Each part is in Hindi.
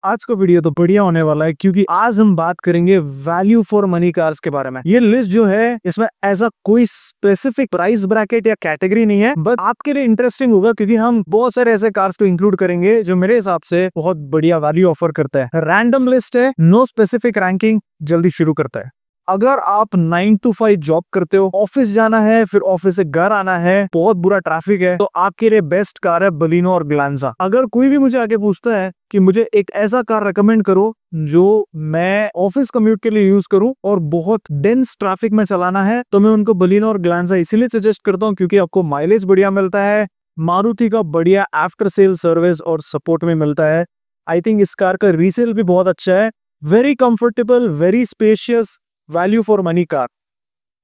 आज का वीडियो तो बढ़िया होने वाला है क्योंकि आज हम बात करेंगे वैल्यू फॉर मनी कार्स के बारे में। ये लिस्ट जो है इसमें ऐसा कोई स्पेसिफिक प्राइस ब्रैकेट या कैटेगरी नहीं है, बट आपके लिए इंटरेस्टिंग होगा क्योंकि हम बहुत सारे ऐसे कार्स को इंक्लूड करेंगे जो मेरे हिसाब से बहुत बढ़िया वैल्यू ऑफर करता है। रैंडम लिस्ट है, नो स्पेसिफिक रैंकिंग। जल्दी शुरू करता है। अगर आप 9 to 5 जॉब करते हो, ऑफिस जाना है, फिर ऑफिस से घर आना है, बहुत बुरा ट्रैफिक है, तो आपके लिए बेस्ट कार है बलिनो और ग्लांजा। अगर कोई भी मुझे आगे पूछता है कि मुझे एक ऐसा कार रेकमेंड करो जो मैं ऑफिस कम्यूट के लिए यूज करूं और बहुत डेंस ट्रैफिक में चलाना है, तो मैं उनको बलिनो और ग्लांजा इसीलिए सजेस्ट करता हूं क्योंकि आपको माइलेज बढ़िया मिलता है, मारुति का बढ़िया आफ्टर सेल सर्विस और सपोर्ट में मिलता है। आई थिंक इस कार का रीसेल भी बहुत अच्छा है। Very comfortable, very spacious, value for money car.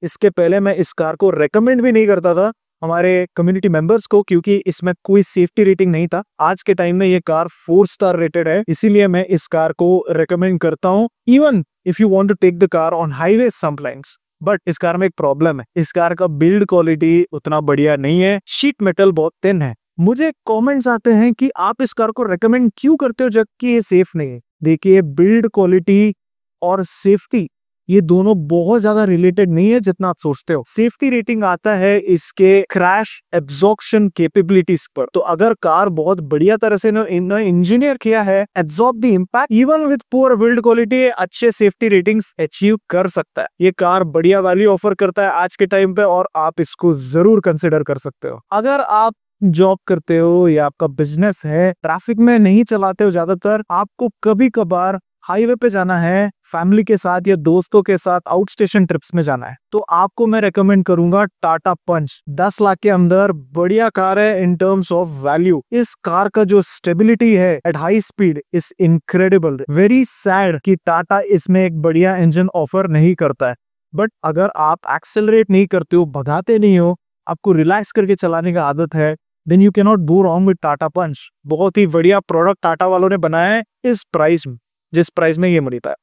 इसके पहले मैं इस कार को रेकमेंड भी नहीं करता था हमारे कम्युनिटी मेंबर्स को क्योंकि इसमें कोई सेफ्टी रेटिंग नहीं था। आज के टाइम में ये कार 4 स्टार रेटेड है, इसीलिए मैं इस कार को रेकमेंड करता हूं even if you want to take the car on highway sometimes. But इस कार में एक प्रॉब्लम है, इस कार का बिल्ड क्वालिटी उतना बढ़िया नहीं है, शीट मेटल बहुत थिन है। मुझे कमेंट्स आते हैं कि आप इस कार को रेकमेंड क्यों करते हो जबकि ये सेफ नहीं है। देखिए, बिल्ड क्वालिटी और सेफ्टी ये दोनों बहुत ज्यादा रिलेटेड नहीं है जितना आप सोचते हो। सेफ्टी रेटिंग आता है इसके क्रैश एब्जॉर्प्शन कैपेबिलिटीज पर। तो अगर कार बहुत बढ़िया तरह से इंजीनियर किया है, absorb the impact even with poor build quality, अच्छे सेफ्टी रेटिंग्स अचीव कर सकता है। ये कार बढ़िया वैल्यू ऑफर करता है आज के टाइम पे और आप इसको जरूर कंसिडर कर सकते हो। अगर आप जॉब करते हो या आपका बिजनेस है, ट्रैफिक में नहीं चलाते हो, ज्यादातर आपको कभी कभार हाईवे पे जाना है, फैमिली के साथ या दोस्तों के साथ आउट स्टेशन ट्रिप्स में जाना है, तो आपको मैं रेकमेंड करूंगा टाटा पंच। 10 लाख के अंदर बढ़िया कार है इन टर्म्स ऑफ वैल्यू। इस कार का जो स्टेबिलिटी है at high speed is incredible. Very sad कि टाटा इसमें एक बढ़िया इंजन ऑफर नहीं करता है, बट अगर आप एक्सेलरेट नहीं करते हो, भगाते नहीं हो, आपको रिलैक्स करके चलाने का आदत है, then you can not go wrong with Tata Punch. बहुत ही बढ़िया प्रोडक्ट टाटा वालों ने बनाया है इस प्राइस में, जिस प्राइस में ये मिलता है।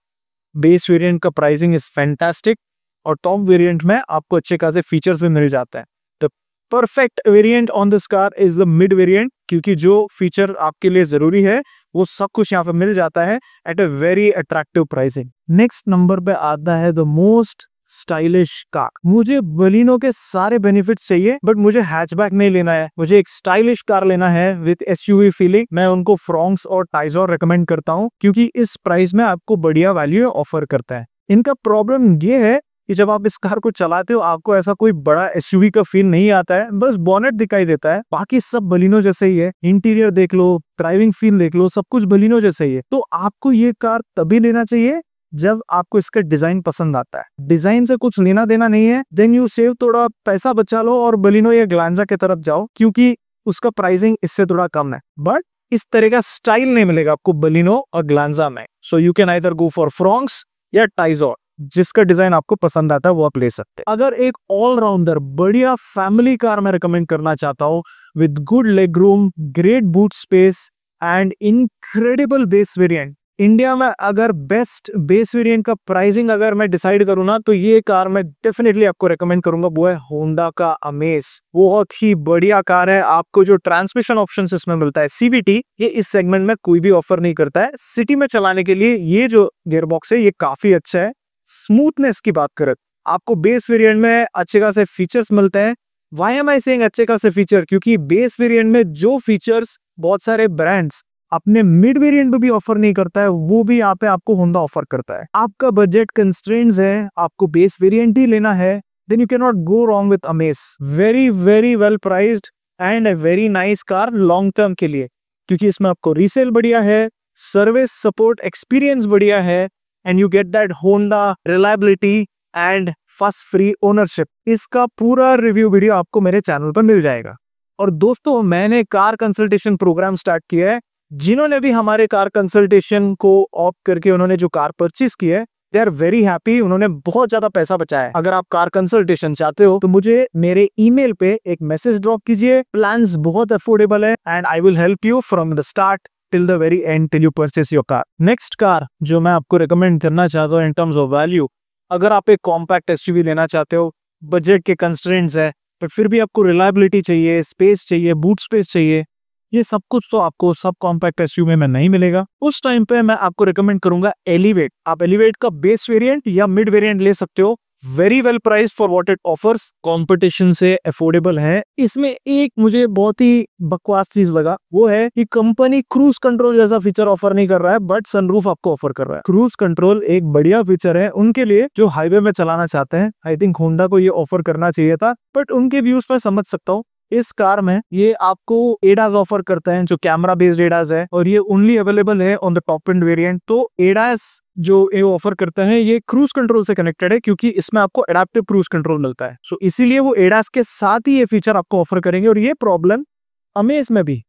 बेस वेरिएंट का प्राइसिंग इज फैंटास्टिक और टॉप वेरिएंट में आपको अच्छे खासे फीचर्स भी मिल जाते हैं। The perfect variant on this car is the mid variant क्योंकि जो फीचर आपके लिए जरूरी है वो सब कुछ यहाँ पे मिल जाता है at a very attractive pricing. Next number पे आता है द मोस्ट स्टाइलिश कार। मुझे बलिनो के सारे बेनिफिट्स चाहिए बट मुझे हैचबैक नहीं लेना है, मुझे एक स्टाइलिश कार लेना है विद एसयूवी फीलिंग। मैं उनको फ्रोंक्स और टाइजर रेकमेंड करता हूं क्योंकि इस प्राइस में आपको बढ़िया वैल्यू ऑफर करता है। इनका प्रॉब्लम ये है कि जब आप इस कार को चलाते हो आपको ऐसा कोई बड़ा एसयूवी का फील नहीं आता है, बस बॉनेट दिखाई देता है, बाकी सब बलिनो जैसे ही है। इंटीरियर देख लो, ड्राइविंग फील देख लो, सब कुछ बलिनो जैसे ही है। तो आपको ये कार तभी लेना चाहिए जब आपको इसका डिजाइन पसंद आता है। डिजाइन से कुछ लेना देना नहीं है, देन यू सेव, थोड़ा पैसा बचा लो और बलिनो या ग्लांजा की तरफ जाओ क्योंकि उसका प्राइसिंग इससे थोड़ा कम है, बट इस तरह का स्टाइल नहीं मिलेगा आपको बलिनो और ग्लांजा में। So you can either go for Fronx या टाइजर, जिसका डिजाइन आपको पसंद आता है वो आप ले सकते हैं। अगर एक ऑलराउंडर बढ़िया फैमिली कार में रिकमेंड करना चाहता हूँ with good leg room, great boot space and incredible base variant, India में अगर बेस्ट बेस वेरिएंट का प्राइसिंग अगर मैं डिसाइड करूँ ना, तो ये कार मैं डेफिनेटली आपको रेकमेंड करूंगा, वो है होंडा का अमेज। बहुत ही बढ़िया कार है। आपको जो ट्रांसमिशन ऑप्शन इसमें मिलता है सीवीटी, ये इस सेगमेंट में कोई भी ऑफर नहीं करता है। सिटी में चलाने के लिए ये जो गियरबॉक्स है ये काफी अच्छा है। स्मूथनेस की बात करें, आपको बेस वेरिएंट में अच्छे खासे फीचर्स मिलते हैं। वाई एम आई सेइंग अच्छे खासे फीचर? क्योंकि बेस वेरिएंट में जो फीचर्स बहुत सारे ब्रांड्स अपने मिड वेरिएंट में भी ऑफर नहीं करता है, वो भी यहाँ पे आपको होंडा ऑफर करता है। आपका बजट कंस्ट्रेंट्स है, आपको बेस वेरिएंट ही लेना है, then you can not go wrong with Amaze. Very very well priced and a very nice car long term के लिए, क्योंकि इसमें आपको रीसेल बढ़िया है, सर्विस सपोर्ट एक्सपीरियंस बढ़िया है and you get that Honda reliability and first free ownership. इसका पूरा रिव्यू वीडियो आपको मेरे चैनल पर मिल जाएगा। और दोस्तों, मैंने कार कंसल्टेशन प्रोग्राम स्टार्ट किया है। जिन्होंने भी हमारे कार कंसल्टेशन को ऑप्ट करके उन्होंने जो कार परचेज की है, दे आर वेरी हैप्पी, उन्होंने बहुत ज्यादा पैसा बचाया है। अगर आप कार कंसल्टेशन चाहते हो तो मुझे मेरे ईमेल पे एक मैसेज ड्रॉप कीजिए। प्लान्स बहुत अफोर्डेबल है and I will help you from the start till the very and till you purchase your car. Next car जो मैं आपको रिकमेंड करना चाहता हूँ इन टर्म्स ऑफ वैल्यू, अगर आप एक कॉम्पैक्ट एसयूवी लेना चाहते हो, बजट के कंस्ट्रेंट्स है, पर फिर भी आपको रिलायबिलिटी चाहिए, स्पेस चाहिए, बूट स्पेस चाहिए, ये सब कुछ तो आपको सब कॉम्पैक्ट एसयूवी में नहीं मिलेगा। उस टाइम पे मैं आपको रिकमेंड करूंगा एलिवेट। आप एलिवेट का बेस वेरिएंट या मिड वेरिएंट ले सकते हो। Very well price for what it offers, competition से अफोर्डेबल है। इसमें एक मुझे बहुत ही बकवास चीज लगा, वो है कि कंपनी क्रूज कंट्रोल जैसा फीचर ऑफर नहीं कर रहा है, बट सनरूफ आपको ऑफर कर रहा है। क्रूज कंट्रोल एक बढ़िया फीचर है उनके लिए जो हाईवे में चलाना चाहते हैं। आई थिंक होंडा को ये ऑफर करना चाहिए था, बट उनके व्यूज में समझ सकता हूँ। इस कार में ये आपको एडास ऑफर करता है, जो कैमरा बेस्ड एडास है, और ये ओनली अवेलेबल है on the top end variant. तो एडास जो ये ऑफर करता है ये क्रूज कंट्रोल से कनेक्टेड है, क्योंकि इसमें आपको एडाप्टिव क्रूज कंट्रोल मिलता है। सो इसीलिए वो एडास के साथ ही ये फीचर आपको ऑफर करेंगे। और ये प्रॉब्लम अमेज में भी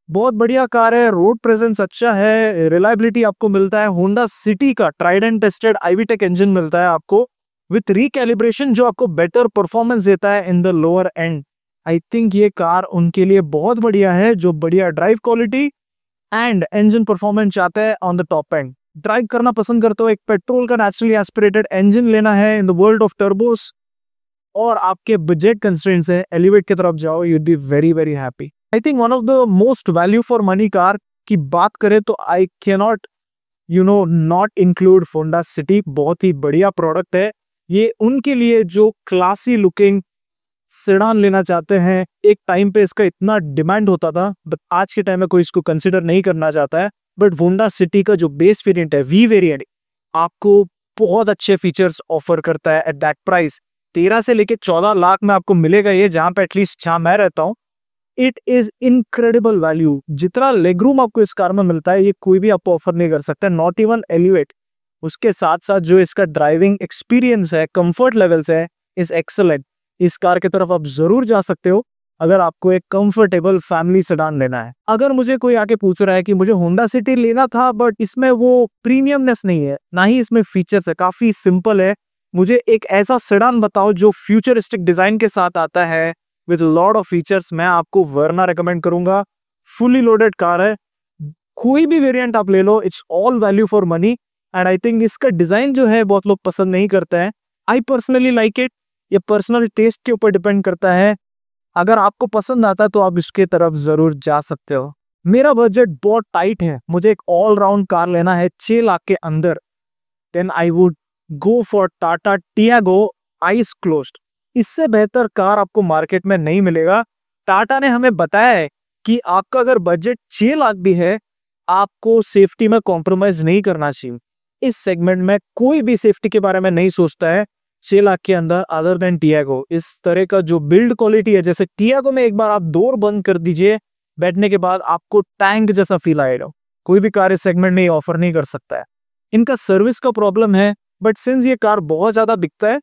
बहुत बढ़िया कार है, रोड प्रेजेंस अच्छा है, रिलायबिलिटी आपको मिलता है। होंडा सिटी का tried and tested i-VTEC engine मिलता है आपको विथ रिकैलिब्रेशन, जो आपको बेटर परफॉर्मेंस देता है in the lower and. I think ये कार उनके लिए बहुत बढ़िया है, जो बढ़िया drive quality and engine performance चाहते हैं on the top and. Drive करना पसंद करते हो, एक पेट्रोल का नेचुरली एस्पिरेटेड इंजन लेना है इन द वर्ल्ड ऑफ टर्बोस, और आपके बजट कंस्ट्रेंट्स है, एलिवेट की तरफ जाओ, you'd be very very happy. I think one of the most value for money car की बात करें तो I can not not include Honda city. बहुत ही बढ़िया प्रोडक्ट है ये उनके लिए जो क्लासी लुकिंग सेडान लेना चाहते हैं। एक टाइम पे इसका इतना डिमांड होता था, बट आज के टाइम में कोई इसको कंसिडर नहीं करना चाहता है। बट होंडा सिटी का जो बेस वेरिएंट है, वी वेरिएंट, आपको बहुत अच्छे फीचर्स ऑफर करता है एट दैट प्राइस। 13 से लेके 14 लाख में आपको मिलेगा ये, जहां पे एटलीस्ट जहां मैं रहता हूँ। It is incredible value. जितना लेगरूम आपको इस कार में मिलता है ये कोई भी आपको ऑफर नहीं कर सकता, नॉट इवन एलिवेट। उसके साथ साथ जो इसका ड्राइविंग एक्सपीरियंस है, कंफर्ट लेवल्स है, इज एक्सेलेंट। इस कार की तरफ आप जरूर जा सकते हो अगर आपको एक कंफर्टेबल फैमिली सेडान लेना है। अगर मुझे कोई आके पूछ रहा है कि मुझे होंडा सिटी लेना था बट इसमें वो प्रीमियमनेस नहीं है, ना ही इसमें फीचर्स है, काफी सिंपल है, मुझे एक ऐसा सेडान बताओ जो फ्यूचरिस्टिक डिजाइन के साथ आता है विद लॉट ऑफ फीचर्स, मैं आपको वर्ना रेकमेंड करूंगा। फुली लोडेड कार है, कोई भी वेरिएंट आप ले लो, it's all value for money. And I think इसका डिजाइन जो है बहुत लोग पसंद नहीं करते हैं। I personally like it. ये पर्सनल टेस्ट के ऊपर डिपेंड करता है। अगर आपको पसंद आता है तो आप इसके तरफ जरूर जा सकते हो। मेरा बजट बहुत टाइट है, मुझे एक ऑल राउंड कार लेना है 6 लाख के अंदर, then I would go for Tata Tiago eyes closed. इससे बेहतर कार आपको मार्केट में नहीं मिलेगा। टाटा ने हमें बताया है कि आपका अगर बजट 6 लाख भी है, आपको सेफ्टी में कॉम्प्रोमाइज नहीं करना चाहिए। इस सेगमेंट में कोई भी सेफ्टी के बारे में नहीं सोचता है 6 लाख के अंदर, अदर देन टियागो। इस तरह का जो बिल्ड क्वालिटी है, जैसे टियागो में एक बार आप डोर बंद कर दीजिए, बैठने के बाद आपको टैंक जैसा फील आएगा। कोई भी कार इस सेगमेंट में ऑफर नहीं कर सकता है। इनका सर्विस का प्रॉब्लम है, बट सिंस ये कार बहुत ज्यादा बिकता है,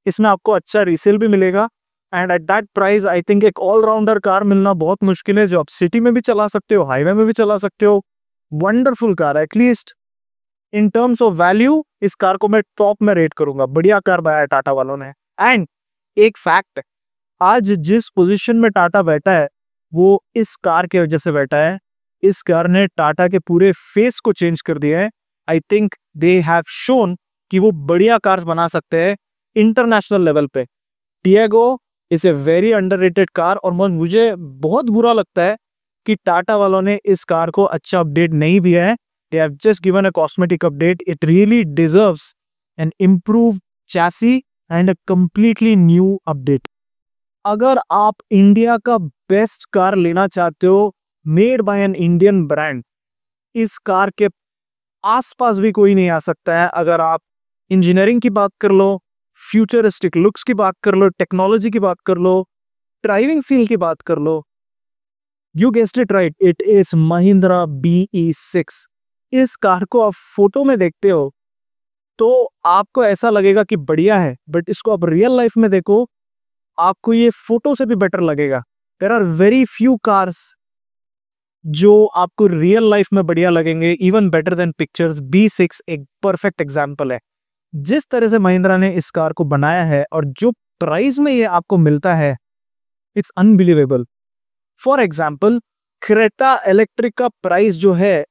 इसमें आपको अच्छा रीसेल भी मिलेगा। And at that price I think एक ऑलराउंडर कार मिलना बहुत मुश्किल है, जो आप सिटी में भी चला सकते हो, हाईवे में भी चला सकते हो। वंडरफुल कार है। At least in terms of value इस कार को मैं टॉप में रेट करूंगा। बढ़िया कार बनाया टाटा वालों ने। एंड एक फैक्ट है, आज जिस पोजीशन में टाटा बैठा है वो इस कार के वजह से बैठा है। इस कार ने टाटा के पूरे फेस को चेंज कर दिया है। I think they have shown कि वो बढ़िया कार्स बना सकते हैं इंटरनेशनल लेवल पे। Tiago is a very underrated car, और मुझे बहुत बुरा लगता है कि टाटा वालों ने इस कार को अच्छा अपडेट नहीं दिया है। They have just given a cosmetic update. It really deserves an improved chassis and a completely new update. अगर आप इंडिया का बेस्ट कार लेना चाहते हो, made by an Indian brand, इस कार के आसपास भी कोई नहीं आ सकता है। अगर आप इंजीनियरिंग की बात कर लो, फ्यूचरिस्टिक लुक्स की बात कर लो, टेक्नोलॉजी की बात कर लो, ड्राइविंग फील की बात कर लो, you guessed it right, it is Mahindra BE6। इस कार को आप फोटो में देखते हो तो आपको ऐसा लगेगा कि बढ़िया है, बट इसको आप रियल लाइफ में देखो, आपको ये फोटो से भी बेटर लगेगा। There are very few cars जो आपको रियल लाइफ में बढ़िया लगेंगे, even better than pictures. B6 एक परफेक्ट एग्जाम्पल है। जिस तरह से महिंद्रा ने इस कार को बनाया है और जो प्राइस में ये आपको मिलता है, it's unbelievable. For example, Creta electric का प्राइस जो है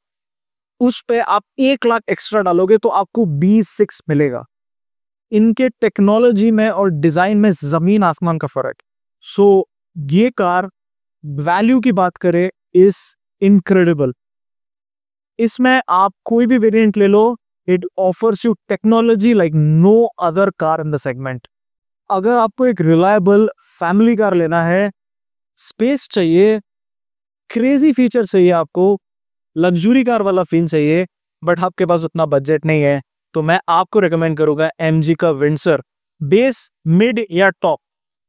उस पे आप 1 लाख एक्स्ट्रा डालोगे तो आपको B6 मिलेगा। इनके टेक्नोलॉजी में और डिजाइन में जमीन आसमान का फर्क। सो ये कार वैल्यू की बात करें, इज इनक्रेडिबल। इसमें आप कोई भी वेरिएंट ले लो, it offers you technology like no other car in the segment. अगर आपको एक रिलायबल फैमिली कार लेना है, स्पेस चाहिए, क्रेजी फीचर चाहिए, आपको लग्जरी कार वाला फील चाहिए, बट आपके पास उतना बजट नहीं है, तो मैं आपको रिकमेंड करूंगा एमजी का विंडसर। बेस, मिड या टॉप,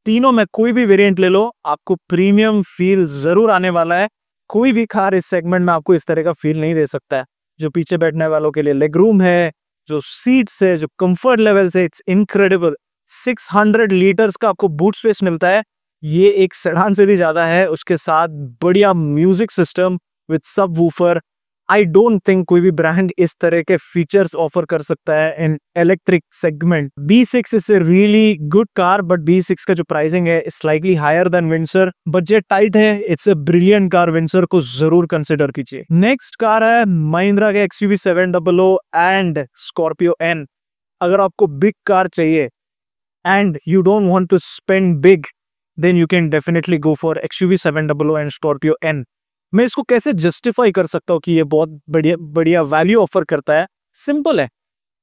तीनों में कोई भी वेरिएंट ले लो, आपको प्रीमियम फील जरूर आने वाला है। कोई भी कार इस सेगमेंट में आपको इस तरह का फील नहीं दे सकता है। जो पीछे बैठने वालों के लिए लेग रूम है, जो सीट्स है, जो कंफर्ट लेवल्स है, इट्स इनक्रेडिबल। 600 लीटर्स का आपको बूट स्पेस मिलता है, ये एक सेडान से भी ज्यादा है। उसके साथ बढ़िया म्यूजिक सिस्टम विद सब वूफर। आई डोंट थिंक कोई भी ब्रांड इस तरह के फीचर्स ऑफर कर सकता है in electric segment. B6 is a really good car, but B6 का जो प्राइसिंग है slightly higher than Windsor. Budget tight है, it's a brilliant car, Windsor को जरूर कंसिडर कीजिए। नेक्स्ट कार है महिंद्रा के XUV 700 एंड स्कॉर्पियो N। अगर आपको बिग कार चाहिए and you don't want to spend big, then you can definitely go for XUV 700 and Scorpio N। मैं इसको कैसे जस्टिफाई कर सकता हूँ कि ये बहुत बढ़िया बढ़िया वैल्यू ऑफर करता है? सिंपल है,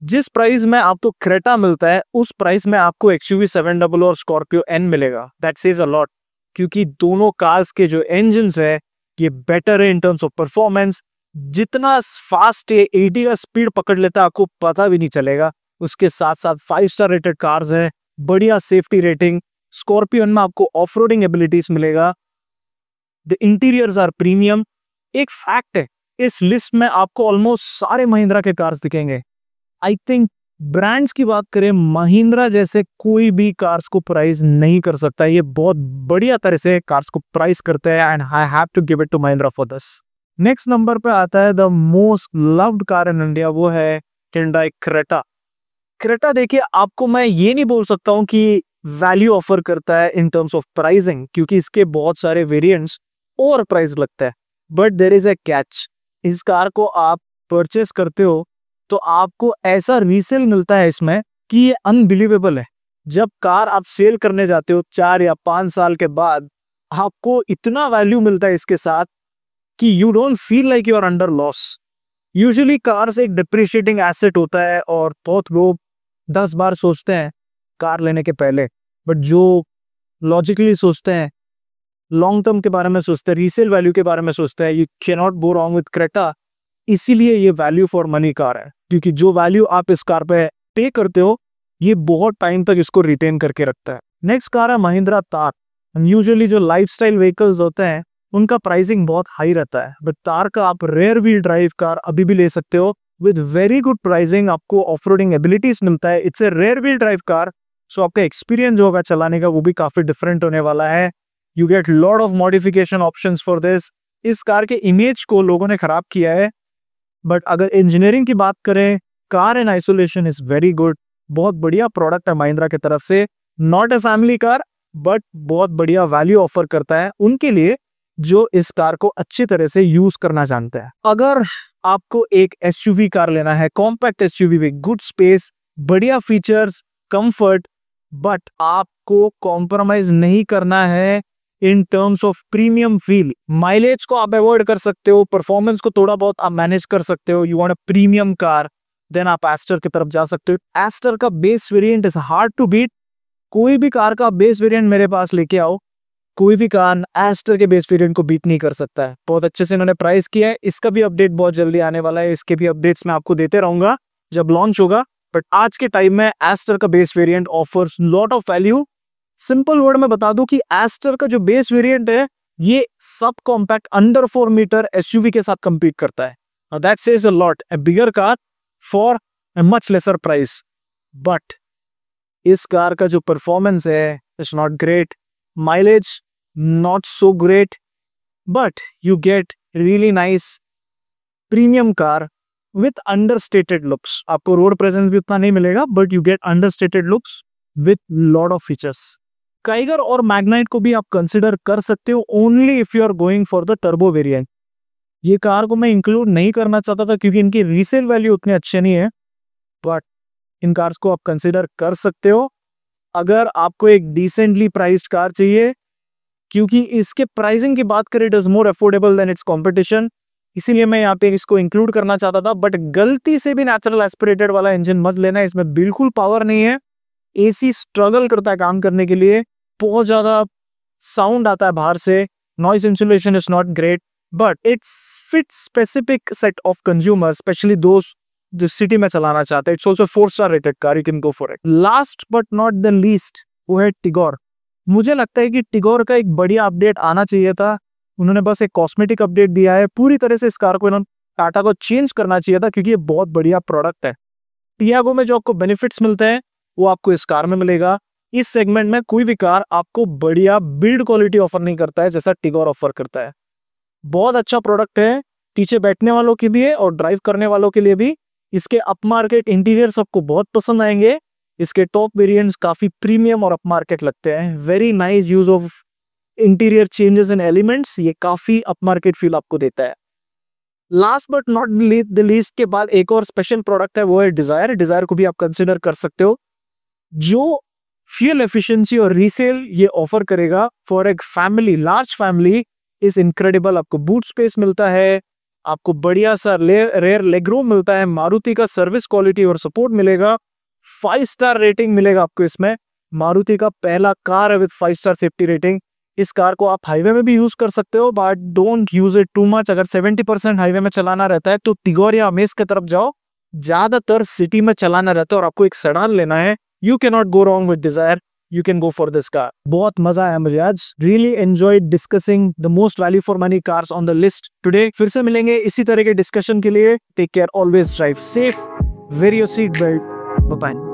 जिस प्राइस में आपको क्रेटा मिलता है उस प्राइस में आपको XUV 700 और स्कॉर्पियो N मिलेगा। दैट सेज अ लॉट, क्योंकि दोनों कार्स के जो इंजन्स है ये बेटर है इन टर्म्स ऑफ परफॉर्मेंस। जितना फास्ट ये 80 का स्पीड पकड़ लेता है आपको पता भी नहीं चलेगा। उसके साथ साथ 5 स्टार रेटेड कार्स है, बढ़िया सेफ्टी रेटिंग। स्कॉर्पियो में आपको ऑफ रोडिंग एबिलिटीज मिलेगा। The interiors are premium. एक फैक्ट है, इस लिस्ट में आपको ऑलमोस्ट सारे महिंद्रा के कार्स दिखेंगे। आई थिंक ब्रांड्स की बात करें, महिंद्रा जैसे कोई भी कार्स को प्राइस नहीं कर सकता। ये बहुत बढ़िया तरह से कार्स को प्राइस करते हैं and I have to give it to Mahindra for this. Next number पे आता है the most loved car in India, वो है Hyundai क्रेटा। क्रेटा देखिए, आपको मैं ये नहीं बोल सकता हूँ कि वैल्यू ऑफर करता है इन टर्म्स ऑफ प्राइसिंग, क्योंकि इसके बहुत सारे वेरिएंट्स ओवर प्राइस लगता है। But there is a catch, इस कार को आप परचेस करते हो तो आपको ऐसा रीसेल मिलता है इसमें कि ये अनबिलीवेबल है। जब कार आप सेल करने जाते हो 4 या 5 साल के बाद, आपको इतना वैल्यू मिलता है इसके साथ कि you don't feel like you are under loss. Usually cars एक डिप्रिशिएटिंग एसेट होता है और बहुत लोग 10 बार सोचते हैं कार लेने के पहले, बट जो लॉजिकली सोचते हैं, लॉन्ग टर्म के बारे में सोचते हैं, रीसेल वैल्यू के बारे में सोचते हैं, you can not go wrong with Creta. इसीलिए ये वैल्यू फॉर मनी कार है, क्योंकि जो वैल्यू आप इस कार पे पे करते हो ये बहुत टाइम तक इसको रिटेन करके रखता है। नेक्स्ट कार है महिंद्रा तार। यूजुअली जो लाइफस्टाइल व्हीकल्स होते हैं उनका प्राइसिंग बहुत हाई रहता है, बट तार का आप रेयर व्हील ड्राइव कार अभी भी ले सकते हो विद वेरी गुड प्राइसिंग। आपको ऑफ रोडिंग एबिलिटीज मिलता है। It's a rear wheel drive car, so आपका एक्सपीरियंस जो होगा चलाने का वो भी काफी डिफरेंट होने वाला है। You get lot of modification options for this. इस कार के इमेज को लोगों ने खराब किया है, बट अगर इंजीनियरिंग की बात करें, car in isolation is very good. बहुत बढ़िया प्रोडक्ट है महिंद्रा की तरफ से। Not a family car, but बहुत बढ़िया वैल्यू ऑफर करता है उनके लिए जो इस कार को अच्छी तरह से यूज करना जानते हैं। अगर आपको एक एसयूवी कार लेना है, compact SUV with good space, बढ़िया फीचर्स, कंफर्ट, बट आपको कॉम्प्रोमाइज नहीं करना है in terms of premium feel. Mileage को आप अवॉइड कर सकते हो, परफॉर्मेंस को थोड़ा बहुत आप मैनेज कर सकते हो, you want a premium car, then आप एस्टर की तरफ जा सकते हो। एस्टर का base variant is hard to beat. कोई भी कार का बेस वेरिएंट मेरे पास लेके आओ, कोई भी कार एस्टर के बेस वेरिएंट को बीट नहीं कर सकता है। बहुत अच्छे से इन्होंने प्राइस किया है। इसका भी अपडेट बहुत जल्दी आने वाला है, इसके भी अपडेट्स मैं आपको देते रहूंगा जब लॉन्च होगा। बट आज के टाइम में एस्टर का base variant offers lot of value. Simple word में बता दूं कि एस्टर का जो बेस वेरिएंट है ये sub compact under 4 metre SUV के साथ कंपीट करता है। That says a lot, A bigger car for a much laser price. But इस कार का जो परफॉर्मेंस है it's not great, mileage not so great, but you get really nice premium car with understated looks. आपको रोड प्रेजेंस भी उतना नहीं मिलेगा, but you get understated looks with lot of features. Kiger और मैग्नाइट को भी आप कंसिडर कर सकते हो only if you are going for the turbo variant. ये कार को मैं इंक्लूड नहीं करना चाहता था क्योंकि इनकी रीसेल वैल्यू उतने अच्छे नहीं है, बट इन कार्स को आप कंसिडर कर सकते हो। अगर आपको एक डिसेंटली प्राइस्ड कार चाहिए क्योंकि इसके प्राइसिंग की बात करें, it is more affordable than its competition, इसीलिए मैं यहाँ पे इसको इंक्लूड करना चाहता था। बट गलती से भी नेचुरल एस्पिरेटेड वाला इंजन मत लेना, इसमें बिल्कुल पावर नहीं है। एसी स्ट्रगल करता है काम करने के लिए, बहुत ज्यादा साउंड आता है बाहर से, noise insulation is not great, but it's fit specific set of consumer, specially दोस्त जो सिटी में चलाना चाहते हैं। It's also 4 star rated car, you can go for it. Last but not the least वो है टिगोर। मुझे लगता है कि टिगोर का एक बढ़िया अपडेट आना चाहिए था, उन्होंने बस एक कॉस्मेटिक अपडेट दिया है। पूरी तरह से इस कार को इन्होंने टाटा को चेंज करना चाहिए था, क्योंकि ये बहुत बढ़िया प्रोडक्ट है। टियागो में जो आपको बेनिफिट्स मिलते हैं वो आपको इस कार में मिलेगा। इस सेगमेंट में कोई भी कार आपको बढ़िया बिल्ड क्वालिटी ऑफर नहीं करता है जैसा टिगोर ऑफर करता है। बहुत अच्छा प्रोडक्ट है, पीछे बैठने वालों के लिए और ड्राइव करने वालों के लिए भी। इसके अप मार्केट इंटीरियर सबको बहुत पसंद आएंगे। इसके टॉप वेरिएंट्स काफी प्रीमियम और अप मार्केट लगते हैं। Very nice use of interior changes and elements, ये काफी अप मार्केट फील आपको देता है। Last but not the least के बाद एक और स्पेशल प्रोडक्ट है, वो है डिजायर। डिजायर को भी आप कंसिडर कर सकते हो, जो फ्यूल एफिशिएंसी और रीसेल ये ऑफर करेगा फॉर एक family, large family is incredible. आपको बूट स्पेस मिलता है, आपको बढ़िया सा रेयर लेगरूम मिलता है, मारुति का सर्विस क्वालिटी और सपोर्ट मिलेगा, 5 स्टार रेटिंग मिलेगा आपको इसमें। मारुति का पहला कार है विद 5 स्टार सेफ्टी रेटिंग। इस कार को आप हाईवे में भी यूज कर सकते हो, but don't use it too much. अगर 70% हाईवे में चलाना रहता है तो टिगोर या अमेज की तरफ जाओ। ज्यादातर सिटी में चलाना रहता है और आपको एक सेडान लेना है, you can not go wrong with Dzire, you can go for this car. बहुत मजा आया मुझे आज, really enjoyed discussing the most value for money cars on the list today. फिर से मिलेंगे इसी तरह के डिस्कशन के लिए। Take care, always drive safe, wear your seat belt, bye bye.